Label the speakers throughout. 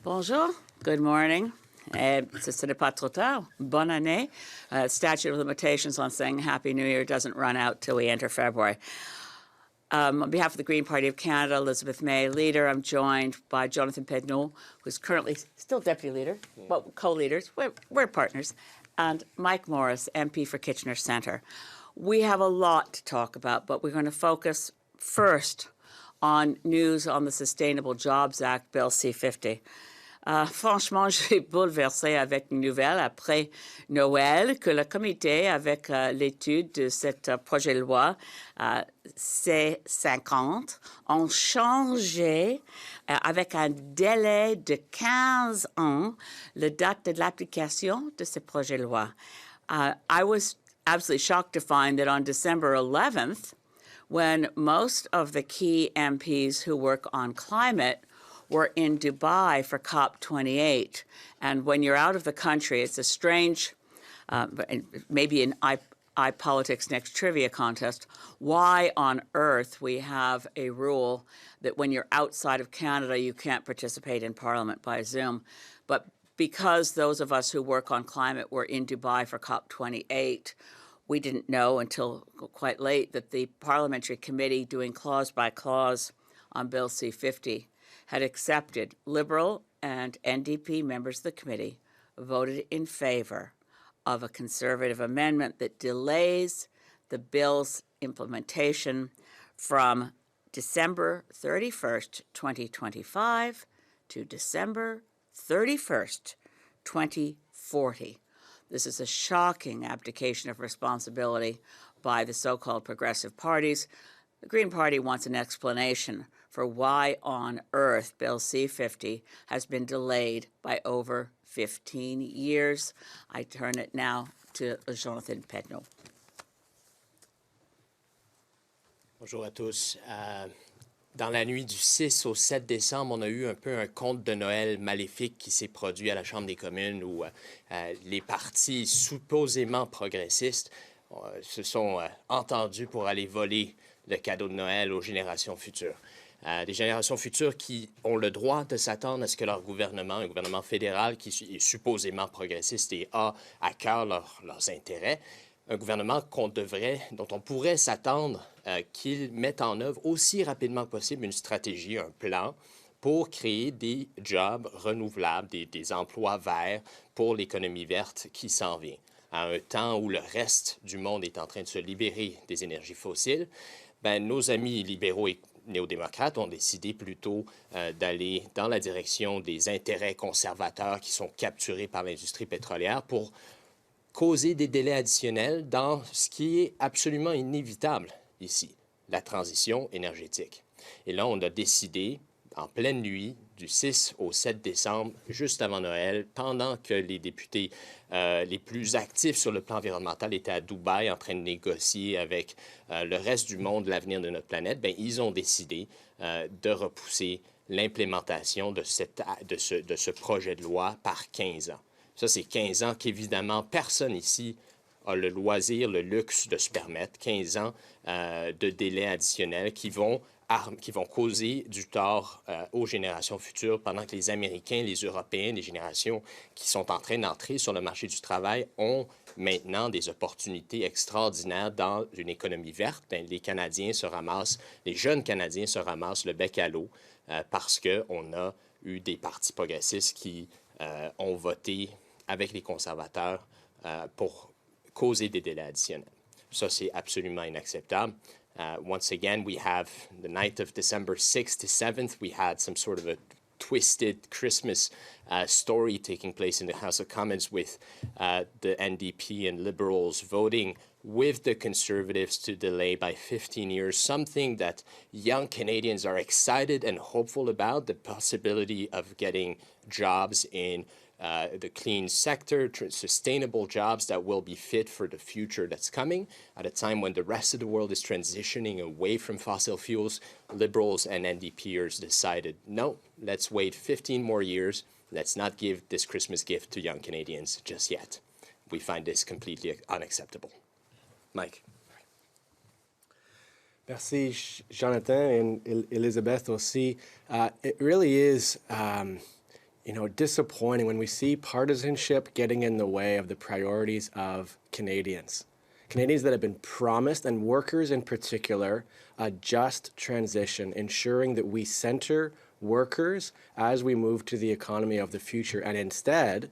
Speaker 1: Bonjour, good morning. Ce n'est pas trop tard. Bonne année. Statute of limitations on saying Happy New Year doesn't run out till we enter February. On behalf of the Green Party of Canada, Elizabeth May, leader, I'm joined by Jonathan Pedneault, who's currently still deputy leader, but co-leaders. We're partners. And Mike Morrice, MP for Kitchener Centre. We have a lot to talk about, but we're going to focus first on news on the Sustainable Jobs Act, Bill C-50. Franchement, j'ai bouleversé avec une nouvelle après Noël que le comité, avec l'étude de ce projet de loi C-50, ont changé avec un délai de 15 ans la date de l'application de ce projet de loi. I was absolutely shocked to find that on December 11th, when most of the key MPs who work on climate were in Dubai for COP28. And when you're out of the country, it's a strange, maybe an iPolitics Next Trivia contest, why on earth we have a rule that when you're outside of Canada, you can't participate in Parliament by Zoom. But because those of us who work on climate were in Dubai for COP28, we didn't know until quite late that the parliamentary committee doing clause by clause on Bill C-50 had accepted. Liberal and NDP members of the committee voted in favour of a Conservative amendment that delays the bill's implementation from December 31st, 2025 to December 31st, 2040. This is a shocking abdication of responsibility by the so-called progressive parties. The Green Party wants an explanation for why on earth Bill C-50 has been delayed by over 15 years. I turn it now to Jonathan Pedneault.
Speaker 2: Bonjour à tous. Dans la nuit du 6 au 7 décembre, on a eu un peu un conte de Noël maléfique qui s'est produit à la Chambre des communes où les partis supposément progressistes se sont entendus pour aller voler le cadeau de Noël aux générations futures. Des générations futures qui ont le droit de s'attendre à ce que leur gouvernement, un gouvernement fédéral qui est supposément progressiste et a à cœur leurs intérêts, un gouvernement dont on pourrait s'attendre qu'il mette en œuvre aussi rapidement que possible une stratégie, un plan pour créer des jobs renouvelables, des emplois verts pour l'économie verte qui s'en vient. À un temps où le reste du monde est en train de se libérer des énergies fossiles, nos amis libéraux et néo-démocrates ont décidé plutôt d'aller dans la direction des intérêts conservateurs qui sont capturés par l'industrie pétrolière pour causer des délais additionnels dans ce qui est absolument inévitable ici, la transition énergétique. Et là, on a décidé, en pleine nuit, du 6 au 7 décembre, juste avant Noël, pendant que les députés les plus actifs sur le plan environnemental étaient à Dubaï en train de négocier avec le reste du monde l'avenir de notre planète, ils ont décidé de repousser l'implémentation de ce projet de loi par 15 ans. Ça, c'est 15 ans qu'évidemment, personne ici a le loisir, le luxe de se permettre. 15 ans de délai additionnel qui vont causer du tort aux générations futures pendant que les Américains, les Européens, les générations qui sont en train d'entrer sur le marché du travail ont maintenant des opportunités extraordinaires dans une économie verte. Les Canadiens se ramassent, les jeunes Canadiens se ramassent le bec à l'eau parce qu'on a eu des partis progressistes qui ont voté avec les conservateurs pour causer des délais additionnels. Ça, c'est absolument inacceptable. Once again, we have the night of December 6th to 7th, we had some sort of a twisted Christmas story taking place in the House of Commons with the NDP and Liberals voting with the Conservatives to delay by 15 years, something that young Canadians are excited and hopeful about, the possibility of getting jobs in the clean sector, sustainable jobs that will be fit for the future that's coming. At a time when the rest of the world is transitioning away from fossil fuels, Liberals and NDPers decided, no, let's wait 15 more years. Let's not give this Christmas gift to young Canadians just yet. We find this completely unacceptable. Mike.
Speaker 3: Merci, Jonathan, and Elizabeth aussi. It really is disappointing when we see partisanship getting in the way of the priorities of Canadians. Canadians that have been promised, and workers in particular, a just transition, ensuring that we center workers as we move to the economy of the future. And instead,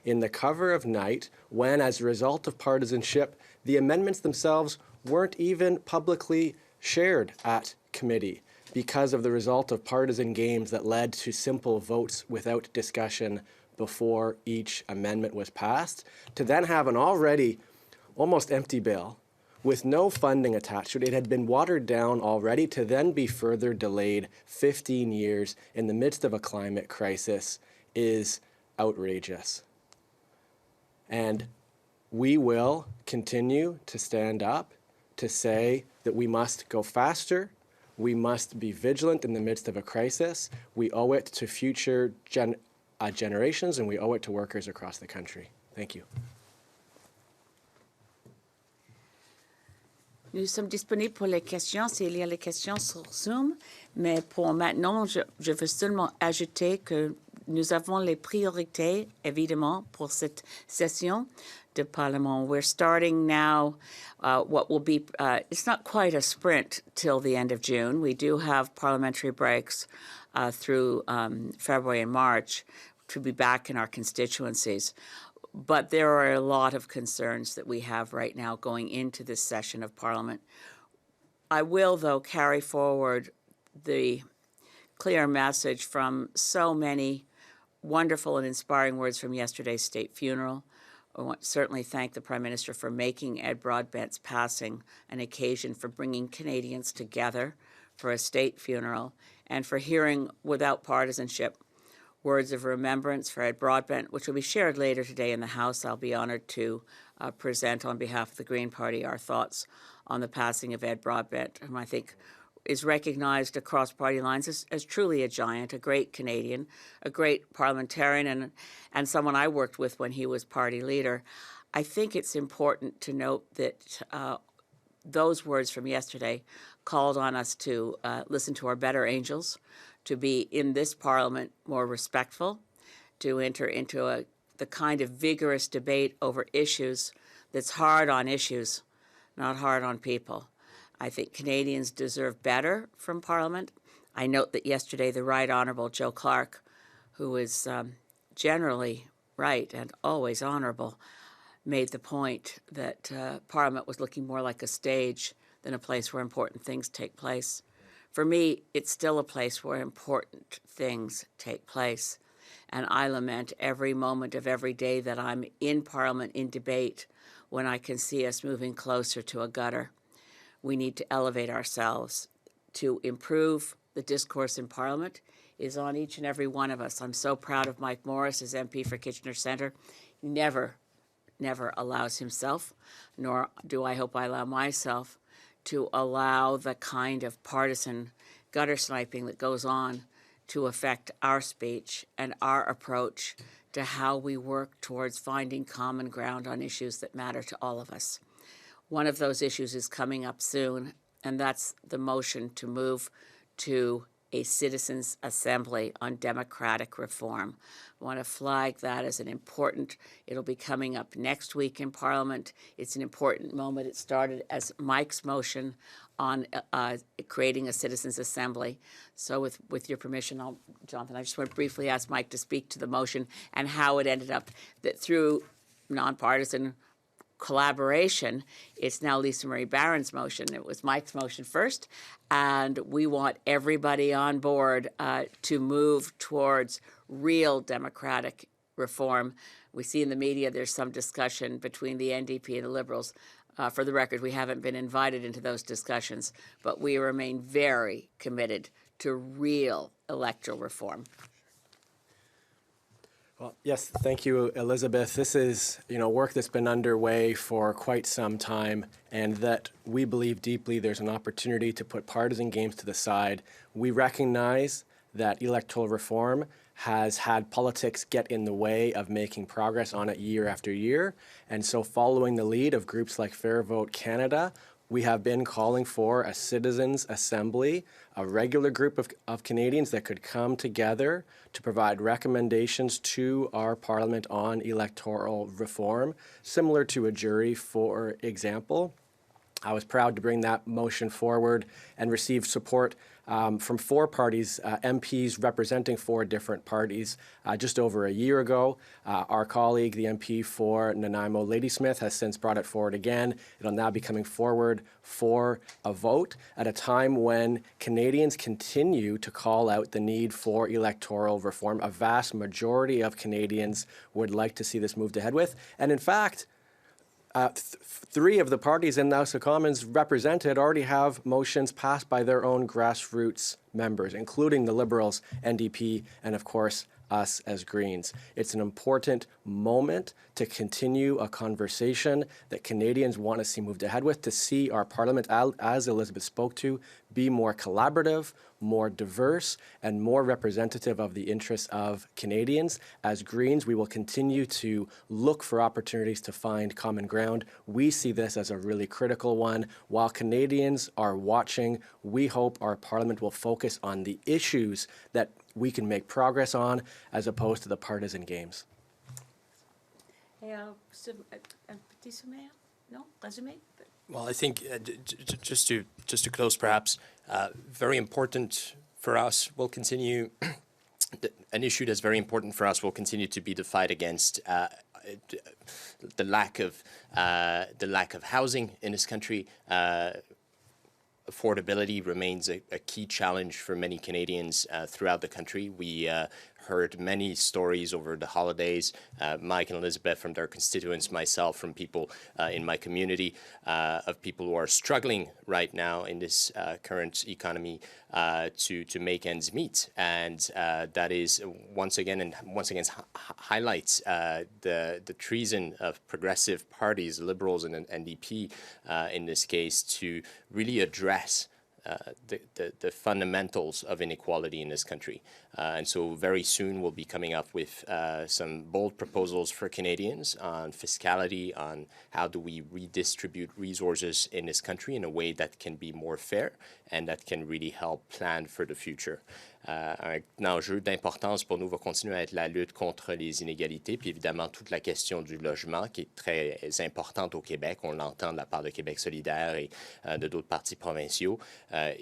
Speaker 3: in the cover of night, when as a result of partisanship, the amendments themselves weren't even publicly shared at committee because of the result of partisan games that led to simple votes without discussion before each amendment was passed, to then have an already almost empty bill with no funding attached to it. It had been watered down already, to then be further delayed 15 years in the midst of a climate crisis is outrageous. And we will continue to stand up to say that we must go faster, we must be vigilant in the midst of a crisis. We owe it to future generations, and we owe it to workers across the country. Thank you.
Speaker 1: Nous sommes disponibles pour les questions, s'il y a les questions sur Zoom, mais pour maintenant, je veux seulement ajouter que nous avons les priorités, évidemment, pour cette session de Parlement. We're starting now what will be, it's not quite a sprint till the end of June. We do have parliamentary breaks through February and March to be back in our constituencies. But there are a lot of concerns that we have right now going into this session of Parliament. I will, though, carry forward the clear message from so many wonderful and inspiring words from yesterday's state funeral. I want to certainly thank the Prime Minister for making Ed Broadbent's passing an occasion for bringing Canadians together for a state funeral, and for hearing without partisanship words of remembrance for Ed Broadbent, which will be shared later today in the House. I'll be honored to present on behalf of the Green Party our thoughts on the passing of Ed Broadbent, whom I think is recognized across party lines as truly a giant, a great Canadian, a great parliamentarian, and someone I worked with when he was party leader. I think it's important to note that those words from yesterday called on us to listen to our better angels, to be in this Parliament more respectful, to enter into the kind of vigorous debate over issues that's hard on issues, not hard on people. I think Canadians deserve better from Parliament. I note that yesterday the Right Honourable Joe Clark, who is generally right and always honourable, made the point that Parliament was looking more like a stage than a place where important things take place. For me, it's still a place where important things take place. And I lament every moment of every day that I'm in Parliament in debate when I can see us moving closer to a gutter. We need to elevate ourselves. To improve the discourse in Parliament is on each and every one of us. I'm so proud of Mike Morrice as MP for Kitchener Centre. He never allows himself, nor do I hope I allow myself, to allow the kind of partisan gutter sniping that goes on to affect our speech and our approach to how we work towards finding common ground on issues that matter to all of us. One of those issues is coming up soon, and that's the motion to move to a citizens' assembly on democratic reform. I want to flag that as an important, it'll be coming up next week in Parliament. It's an important moment. It started as Mike's motion on creating a citizens' assembly. So with your permission, Jonathan, I just want to briefly ask Mike to speak to the motion and how it ended up that through nonpartisan collaboration, it's now Lisa Marie Barron's motion. It was Mike's motion first, and we want everybody on board to move towards real democratic reform. We see in the media there's some discussion between the NDP and the Liberals. For the record, we haven't been invited into those discussions, but we remain very committed to real electoral reform.
Speaker 3: Well, yes, thank you, Elizabeth. This is, work that's been underway for quite some time, and that we believe deeply there's an opportunity to put partisan games to the side. We recognize that electoral reform has had politics get in the way of making progress on it year after year, and so following the lead of groups like Fair Vote Canada, we have been calling for a citizens' assembly, a regular group of Canadians that could come together to provide recommendations to our Parliament on electoral reform, similar to a jury, for example. I was proud to bring that motion forward and receive support from 4 parties, MPs representing 4 different parties. Just over a year ago, our colleague, the MP for Nanaimo, Ladysmith, has since brought it forward again. It'll now be coming forward for a vote at a time when Canadians continue to call out the need for electoral reform. A vast majority of Canadians would like to see this moved ahead with. And in fact, 3 of the parties in the House of Commons represented already have motions passed by their own grassroots members, including the Liberals, NDP, and of course, us as Greens. It's an important moment to continue a conversation that Canadians want to see moved ahead with, to see our Parliament, as Elizabeth spoke to, be more collaborative, more diverse, and more representative of the interests of Canadians. As Greens, we will continue to look for opportunities to find common ground. We see this as a really critical one. While Canadians are watching, we hope our Parliament will focus on the issues that we can make progress on, as opposed to the partisan games.
Speaker 1: Et un petit sommaire? Non? Résumé?
Speaker 2: Well, I think just to close, perhaps, very important for us will continue. An issue that's very important for us will continue to be the fight against the lack of housing in this country. Affordability remains a key challenge for many Canadians throughout the country. We heard many stories over the holidays, Mike and Elizabeth from their constituents, myself from people in my community, of people who are struggling right now in this current economy to make ends meet. And that is once again highlights the treason of progressive parties, Liberals and NDP in this case, to really address the fundamentals of inequality in this country. And so very soon we'll be coming up with some bold proposals for Canadians on fiscality, on how do we redistribute resources in this country in a way that can be more fair and that can really help plan for the future. Un enjeu d'importance pour nous va continuer à être la lutte contre les inégalités, puis évidemment toute la question du logement qui est très importante au Québec. On l'entend de la part de Québec solidaire et de d'autres partis provinciaux.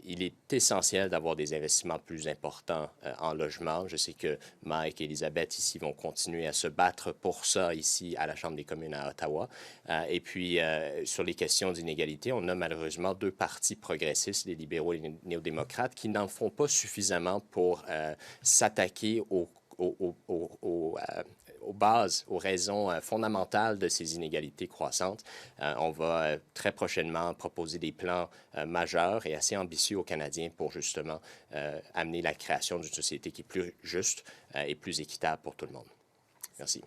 Speaker 2: Il est essentiel d'avoir des investissements plus importants en logement. Je sais que Mike et Elisabeth ici vont continuer à se battre pour ça ici à la Chambre des communes à Ottawa. Et puis sur les questions d'inégalité, on a malheureusement 2 partis progressistes, les libéraux et les néo-démocrates, qui n'en font pas suffisamment pour s'attaquer aux bases, aux raisons fondamentales de ces inégalités croissantes. On va très prochainement proposer des plans majeurs et assez ambitieux aux Canadiens pour justement amener la création d'une société qui est plus juste et plus équitable pour tout le monde. Merci.